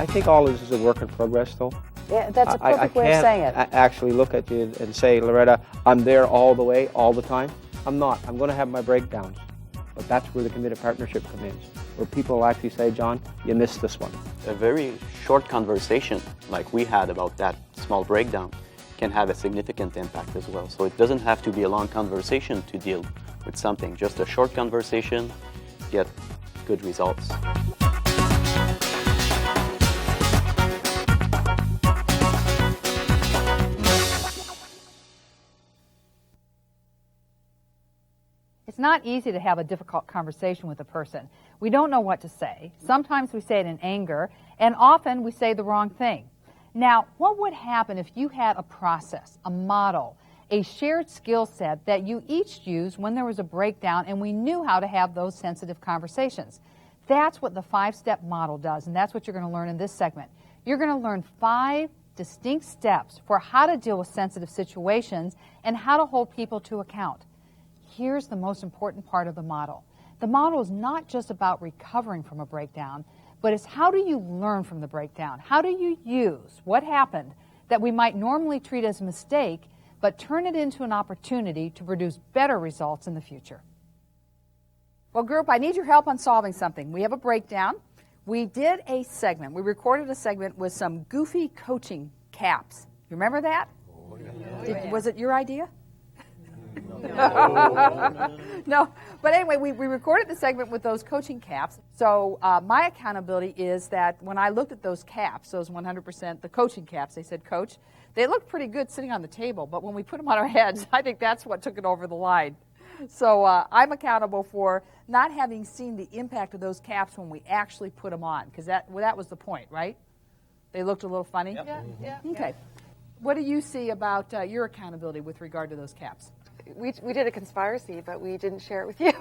think all of this is a work in progress, though. Yeah, that's a perfect way of saying it. I can't actually look at you and say, Loretta, I'm there all the way, all the time. I'm not. I'm going to have my breakdowns. But that's where the committed partnership comes in, where people actually say, John, you missed this one. A very short conversation like we had about that small breakdown can have a significant impact as well. So it doesn't have to be a long conversation to deal with something. Just a short conversation, get good results. It's not easy to have a difficult conversation with a person. We don't know what to say. Sometimes we say it in anger, and often we say the wrong thing. Now, what would happen if you had a process, a model, a shared skill set that you each used when there was a breakdown and we knew how to have those sensitive conversations? That's what the 5-step model does, and that's what you're going to learn in this segment. You're going to learn 5 distinct steps for how to deal with sensitive situations and how to hold people to account. Here's the most important part of the model. The model is not just about recovering from a breakdown, but it's how do you learn from the breakdown? How do you use what happened that we might normally treat as a mistake, but turn it into an opportunity to produce better results in the future? Well, group, I need your help on solving something. We have a breakdown. We did a segment. We recorded a segment with some goofy coaching caps. You remember that? Oh, yeah. Was it your idea? No, but anyway, we recorded the segment with those coaching caps. So my accountability is that when I looked at those caps, those 100%, the coaching caps, they said, Coach, they looked pretty good sitting on the table, but when we put them on our heads, I think that's what took it over the line. So I'm accountable for not having seen the impact of those caps when we actually put them on, because that was the point, right? They looked a little funny? Yep. Yeah. Okay. What do you see about your accountability with regard to those caps? We did a conspiracy, but we didn't share it with you.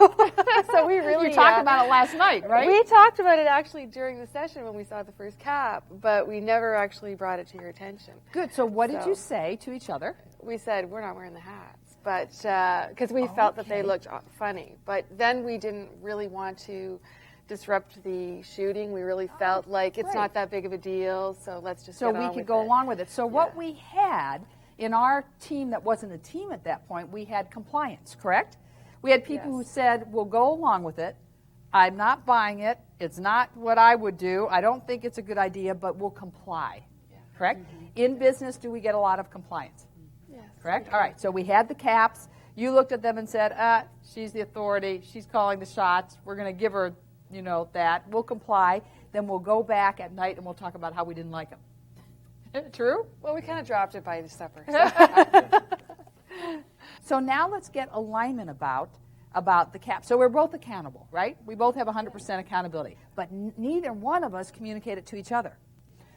So we really... You talked about it last night, right? We talked about it actually during the session when we saw the first cap, but we never actually brought it to your attention. Good. So what did you say to each other? We said, we're not wearing the hats, but because we felt that they looked funny. But then we didn't really want to disrupt the shooting. We really felt like it's not that big of a deal, so let's just So we could go along with it. So what we had... In our team that wasn't a team at that point, we had compliance, correct? We had people who said, we'll go along with it. I'm not buying it. It's not what I would do. I don't think it's a good idea, but we'll comply, correct? Mm-hmm. In business, do we get a lot of compliance? Yes. Correct? All right, so we had the caps. You looked at them and said, she's the authority. She's calling the shots. We're going to give her, that. We'll comply. Then we'll go back at night and we'll talk about how we didn't like them. True? Well, we kind of dropped it by the supper. So now let's get alignment about the cap. So we're both accountable, right? We both have 100% accountability. But neither one of us communicate it to each other.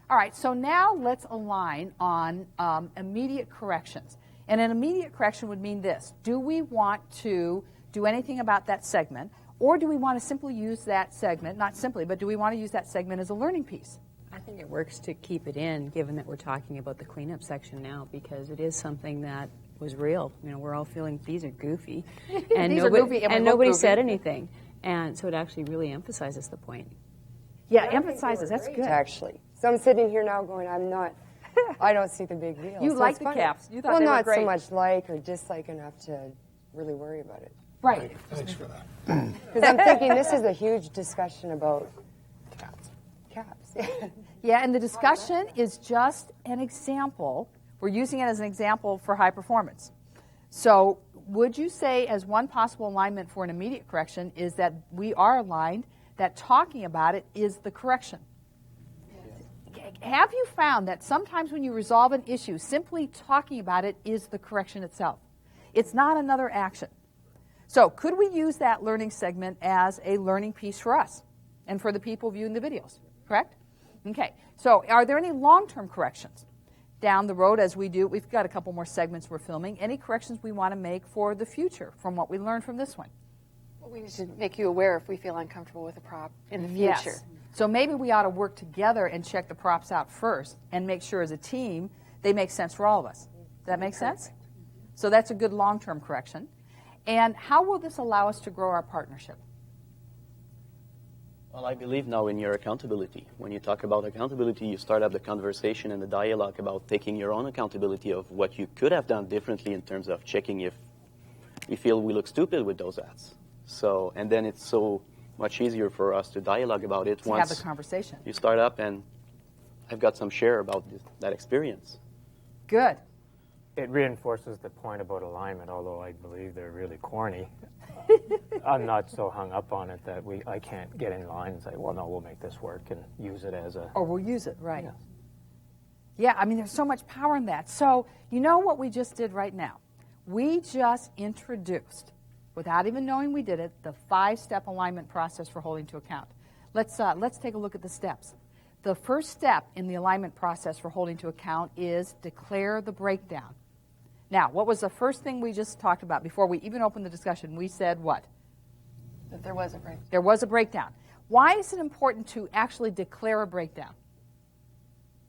All right, so now let's align on immediate corrections. And an immediate correction would mean this. Do we want to do anything about that segment, or do we want to simply use that segment, not simply, but do we want to use that segment as a learning piece? I think it works to keep it in, given that we're talking about the cleanup section now, because it is something that was real. We're all feeling these are goofy, and nobody said anything, and so it actually really emphasizes the point. Yeah, emphasizes. That's good. Actually, so I'm sitting here now going, I don't see the big deal. You so like the caps? You thought well, they were not great. so much like or dislike enough to really worry about it. Right. Thanks for that. Because I'm thinking this is a huge discussion about caps. Yeah, and the discussion is just an example. We're using it as an example for high performance. So would you say as one possible alignment for an immediate correction is that we are aligned, that talking about it is the correction? Yes. Have you found that sometimes when you resolve an issue, simply talking about it is the correction itself? It's not another action. So could we use that learning segment as a learning piece for us and for the people viewing the videos, correct? Okay, so are there any long-term corrections down the road as we do? We've got a couple more segments we're filming. Any corrections we want to make for the future from what we learned from this one? Well, we need to make you aware if we feel uncomfortable with a prop in the future. Yes. So maybe we ought to work together and check the props out first and make sure as a team they make sense for all of us. Does that make sense? So that's a good long-term correction. And how will this allow us to grow our partnership? Well, I believe now in your accountability. When you talk about accountability, you start up the conversation and the dialogue about taking your own accountability of what you could have done differently in terms of checking if we feel we look stupid with those ads. So, and then it's so much easier for us to dialogue about it To have the conversation. you start up, and I've got some share about that experience. Good. It reinforces the point about alignment, although I believe they're really corny. I'm not so hung up on it that I can't get in line and say, well, no, we'll make this work and use it as a... Or we'll use it, right. Yeah. Yeah, I mean, there's so much power in that. So, you know what we just did right now? We just introduced, without even knowing we did it, the 5-step alignment process for holding to account. Let's take a look at the steps. The first step in the alignment process for holding to account is declare the breakdown. Now, what was the first thing we just talked about before we even opened the discussion? We said what? That there was a breakdown. There was a breakdown. Why is it important to actually declare a breakdown?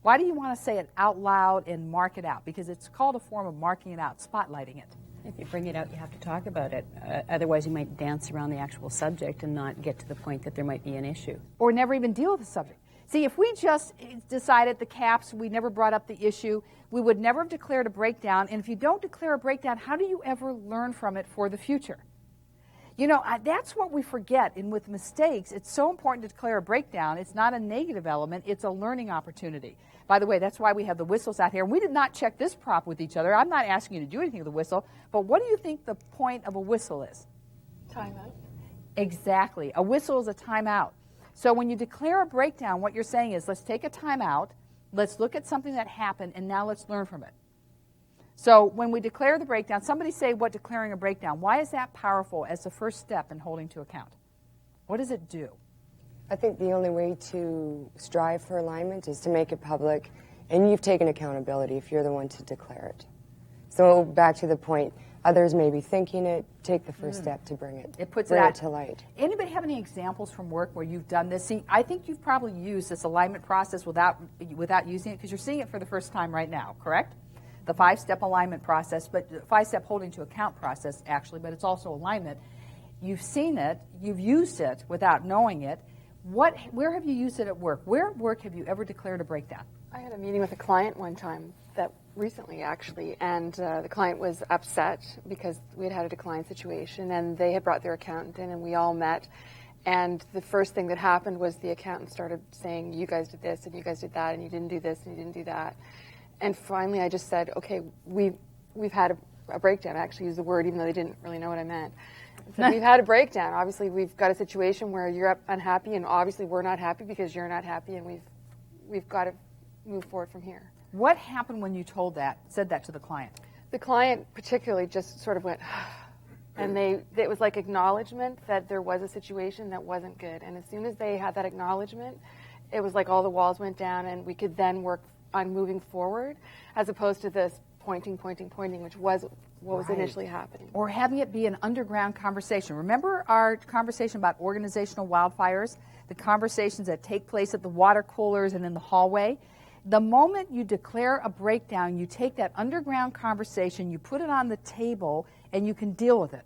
Why do you want to say it out loud and mark it out? Because it's called a form of marking it out, spotlighting it. If you bring it out, you have to talk about it. Otherwise, you might dance around the actual subject and not get to the point that there might be an issue. Or never even deal with the subject. See, if we just decided the caps, we never brought up the issue, we would never have declared a breakdown. And if you don't declare a breakdown, how do you ever learn from it for the future? You know, that's what we forget. And with mistakes, it's so important to declare a breakdown. It's not a negative element. It's a learning opportunity. By the way, that's why we have the whistles out here. And we did not check this prop with each other. I'm not asking you to do anything with the whistle. But what do you think the point of a whistle is? Timeout. Exactly. A whistle is a timeout. So when you declare a breakdown, what you're saying is, let's take a timeout, let's look at something that happened, and now let's learn from it. So when we declare the breakdown, somebody say what declaring a breakdown. Why is that powerful as the first step in holding to account? What does it do? I think the only way to strive for alignment is to make it public, and you've taken accountability if you're the one to declare it. So back to the point, others may be thinking it, take the first step to bring it to light. Anybody have any examples from work where you've done this? See, I think you've probably used this alignment process without using it, because you're seeing it for the first time right now, correct? The 5-step alignment process, but 5-step holding to account process, actually, but it's also alignment. You've seen it, you've used it without knowing it. Where have you used it at work? Where at work have you ever declared a breakdown? I had a meeting with a client one time, that recently actually, and the client was upset because we had a decline situation, and they had brought their accountant in, and we all met. And the first thing that happened was the accountant started saying, you guys did this, and you guys did that, and you didn't do this, and you didn't do that. And finally I just said, okay, we've had a breakdown. I actually used the word even though they didn't really know what I meant. So we've had a breakdown. Obviously we've got a situation where you're unhappy, and obviously we're not happy because you're not happy, and we've got to move forward from here. What happened when you said that to the client? The client particularly just sort of went, and it was like acknowledgement that there was a situation that wasn't good. And as soon as they had that acknowledgement, it was like all the walls went down, and we could then work on moving forward, as opposed to this pointing, which was what was initially happening. Or having it be an underground conversation. Remember our conversation about organizational wildfires? The conversations that take place at the water coolers and in the hallway? The moment you declare a breakdown, you take that underground conversation, you put it on the table, and you can deal with it.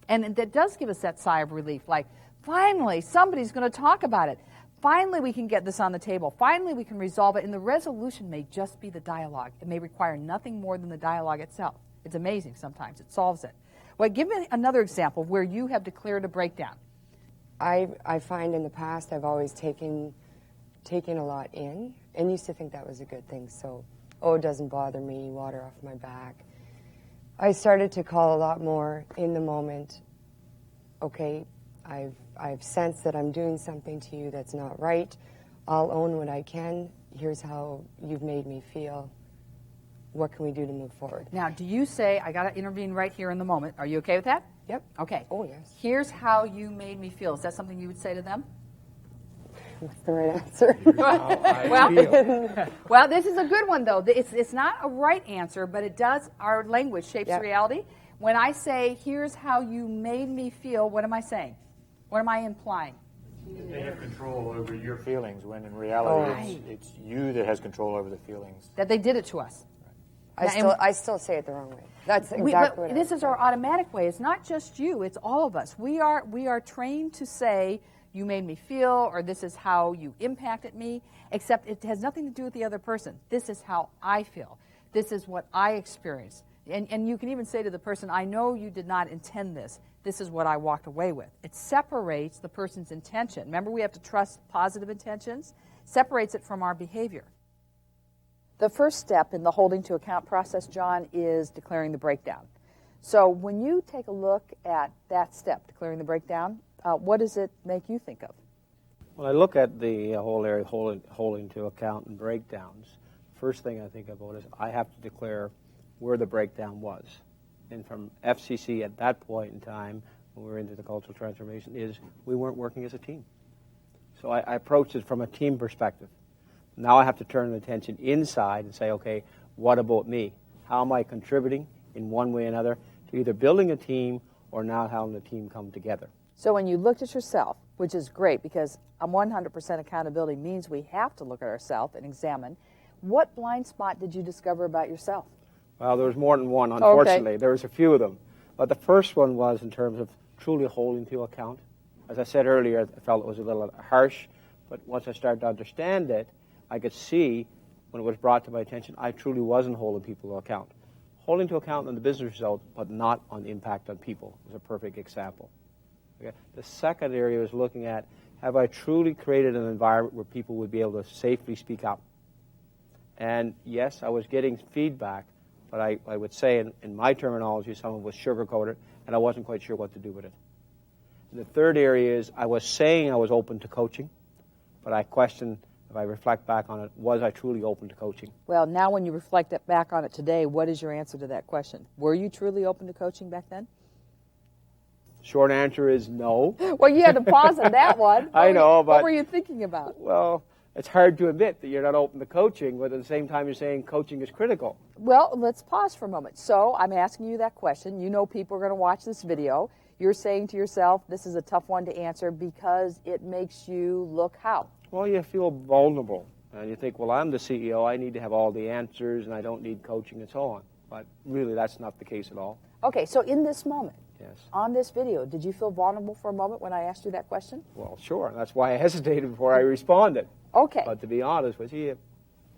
And that does give us that sigh of relief, like, finally, somebody's going to talk about it. Finally, we can get this on the table. Finally, we can resolve it. And the resolution may just be the dialogue. It may require nothing more than the dialogue itself. It's amazing sometimes. It solves it. Well, give me another example where you have declared a breakdown. I find in the past I've always taken a lot in, and used to think that was a good thing. So, it doesn't bother me, water off my back. I started to call a lot more in the moment. Okay, I've sensed that I'm doing something to you that's not right. I'll own what I can. Here's how you've made me feel. What can we do to move forward? Now, do you say, I got to intervene right here in the moment. Are you okay with that? Yep. Okay. Oh, yes. Here's how you made me feel. Is that something you would say to them? What's the right answer? Well, this is a good one, though. It's not a right answer, but it does, our language shapes reality. When I say, here's how you made me feel, what am I saying? What am I implying? They have control over your feelings, when in reality it's you that has control over the feelings. That they did it to us. I still say it the wrong way. That's exactly what this is our automatic way. It's not just you. It's all of us. We are trained to say, you made me feel, or this is how you impacted me, except it has nothing to do with the other person. This is how I feel. This is what I experienced. And you can even say to the person, I know you did not intend this. This is what I walked away with. It separates the person's intention. Remember, we have to trust positive intentions. Separates it from our behavior. The first step in the holding to account process, John, is declaring the breakdown. So when you take a look at that step, declaring the breakdown, what does it make you think of? When I look at the whole area holding to account and breakdowns, first thing I think about is I have to declare where the breakdown was. And from FCC at that point in time, when we were into the cultural transformation, is we weren't working as a team. So I approached it from a team perspective. Now I have to turn the attention inside and say, okay, what about me? How am I contributing in one way or another to either building a team or now having the team come together? So when you looked at yourself, which is great because 100% accountability means we have to look at ourselves and examine, what blind spot did you discover about yourself? Well, there was more than one, unfortunately. Okay. There was a few of them. But the first one was in terms of truly holding to account. As I said earlier, I felt it was a little harsh, but once I started to understand it, I could see when it was brought to my attention, I truly wasn't holding people to account. Holding to account on the business result, but not on the impact on people was a perfect example. Okay? The second area was looking at, have I truly created an environment where people would be able to safely speak up? And yes, I was getting feedback, but I would say in my terminology, someone was sugar-coated, and I wasn't quite sure what to do with it. And the third area is I was saying I was open to coaching, but I questioned, if I reflect back on it, was I truly open to coaching? Well, now when you reflect back on it today, what is your answer to that question? Were you truly open to coaching back then? Short answer is no. Well, you had to pause on that one. I know, but... What were you thinking about? Well, it's hard to admit that you're not open to coaching, but at the same time you're saying coaching is critical. Well, let's pause for a moment. So I'm asking you that question. You know people are going to watch this video. You're saying to yourself, this is a tough one to answer because it makes you look how? Well, you feel vulnerable. And you think, well, I'm the CEO. I need to have all the answers, and I don't need coaching and so on. But really, that's not the case at all. Okay, so in this moment, yes, on this video, did you feel vulnerable for a moment when I asked you that question? Well, sure. That's why I hesitated before I responded. Okay. But to be honest with you,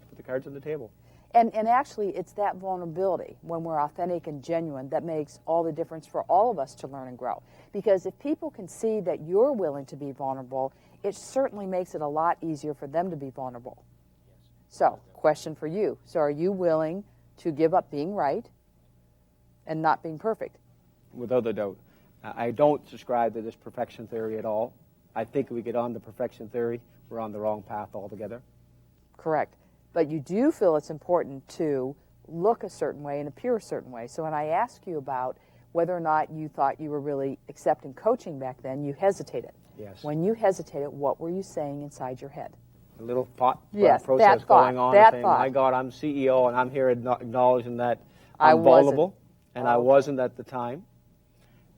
put the cards on the table. And actually, it's that vulnerability, when we're authentic and genuine, that makes all the difference for all of us to learn and grow. Because if people can see that you're willing to be vulnerable, it certainly makes it a lot easier for them to be vulnerable. So, question for you. So are you willing to give up being right and not being perfect? Without a doubt. I don't subscribe to this perfection theory at all. I think if we get on the perfection theory, we're on the wrong path altogether. Correct. But you do feel it's important to look a certain way and appear a certain way. So when I asked you about whether or not you thought you were really accepting coaching back then, you hesitated. Yes. When you hesitated, what were you saying inside your head? A little thought yes, process that thought, going on, that saying, thought. my God, I'm CEO, and I'm here acknowledging that I I'm vulnerable, wasn't. and I wasn't at the time.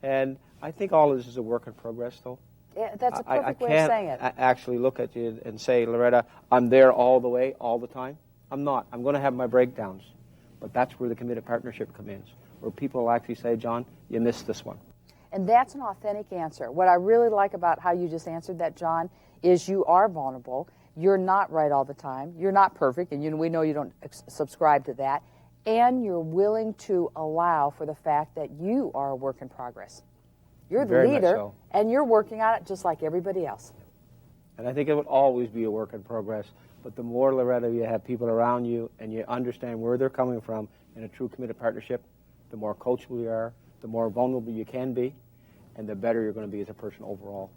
And I think all of this is a work in progress, though. Yeah, that's a perfect I way of saying it. can't actually look at you and say, Loretta, I'm there all the way, all the time. I'm not. I'm going to have my breakdowns. But that's where the committed partnership comes in, where people will actually say, John, you missed this one. And that's an authentic answer. What I really like about how you just answered that, John, is you are vulnerable. You're not right all the time. You're not perfect, and we know you don't subscribe to that. And you're willing to allow for the fact that you are a work in progress. You're the Very much leader, so. and you're working on it just like everybody else. And I think it would always be a work in progress. But the more, Loretta, you have people around you and you understand where they're coming from in a true committed partnership, the more coachable you are, the more vulnerable you can be, and the better you're going to be as a person overall.